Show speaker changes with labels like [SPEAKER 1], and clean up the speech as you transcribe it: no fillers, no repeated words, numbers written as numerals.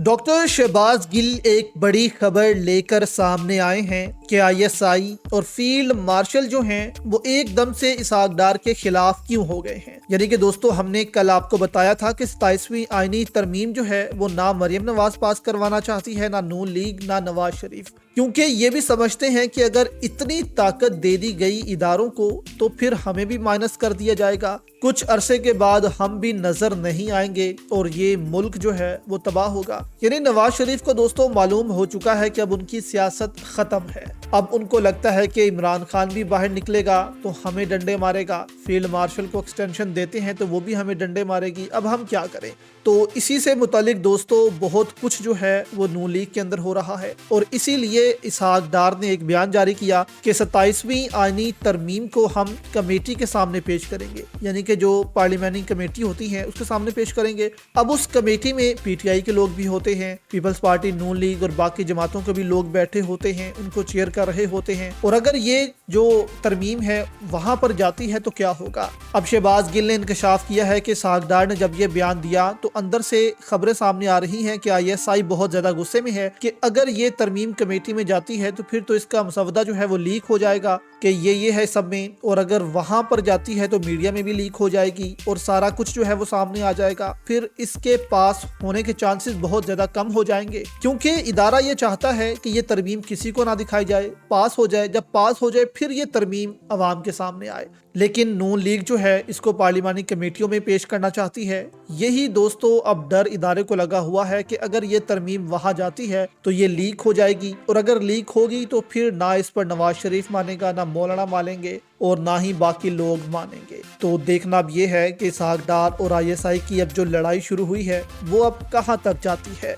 [SPEAKER 1] Doctor Shahbaz Gill एक बड़ी खबर लेकर सामने आए हैं कि आईएसआई और फील्ड मार्शल जो हैं वो एकदम से इसहाक डार के खिलाफ क्यों हो गए हैं। यानी कि दोस्तों, हमने कल आपको बताया था कि 27वीं आईनी तरमीम जो है वो ना मरियम नवाज पास करवाना चाहती है, ना नून लीग, ना नवाज शरीफ, क्योंकि ये भी समझते हैं कि अगर इतनी ताकत दे दी गई इदारों को तो फिर हमें भी माइनस कर दिया जाएगा, कुछ अरसे के बाद हम भी नजर नहीं आएंगे और ये मुल्क जो है वो तबाह होगा। यानी नवाज शरीफ को दोस्तों मालूम हो चुका है कि अब उनकी सियासत खत्म है। अब उनको लगता है कि इमरान खान भी बाहर निकलेगा तो हमें डंडे मारेगा, फील्ड मार्शल को एक्सटेंशन देते हैं तो वो भी हमें डंडे मारेगी, अब हम क्या करें। तो इसी से मुतालिक दोस्तों बहुत कुछ जो है वो नून लीग के अंदर हो रहा है और इसीलिए इसहाक डार ने एक बयान जारी किया कि 27वीं आईनी तरमीम को हम कमेटी के सामने पेश करेंगे, यानी कि जो पार्लियामेंट्री कमेटी होती है उसके सामने पेश करेंगे। अब उस कमेटी में पीटीआई के लोग भी होते हैं, पीपल्स पार्टी, नून लीग और बाकी जमातों के भी लोग बैठे होते हैं, उनको चेयर कर रहे होते हैं। और अगर ये जो तरमीम है वहां पर जाती है तो क्या होगा। अब शहबाज गिल ने इंकशाफ किया है कि इसहाक डार ने जब ये बयान दिया तो अंदर से खबरें सामने आ रही हैं कि आईएसआई बहुत ज्यादा गुस्से में है कि अगर ये तरमीम कमेटी में जाती है तो फिर तो इसका मसवदा जो है वो लीक हो जाएगा कि ये है सब में, और अगर वहां पर जाती है तो मीडिया में भी लीक हो जाएगी और सारा कुछ जो है वो सामने आ जाएगा, फिर इसके पास होने के चांसेस बहुत ज्यादा कम हो जाएंगे, क्योंकि इदारा ये चाहता है कि ये तरमीम किसी को ना दिखाई जाए, पास हो जाए, जब पास हो जाए फिर ये तरमीम अवाम के सामने आए। लेकिन नून लीग जो है इसको पार्लिमानी कमेटियों में पेश करना चाहती है। यही दोस्तों अब डर इदारे को लगा हुआ है कि अगर ये तरमीम वहां जाती है तो ये लीक हो जाएगी, और अगर लीक होगी तो फिर ना इस पर नवाज शरीफ मानेगा, ना मौलाना मानेंगे और ना ही बाकी लोग मानेंगे। तो देखना अब ये है कि इसहाक डार और आईएसआई की अब जो लड़ाई शुरू हुई है वो अब कहां तक जाती है।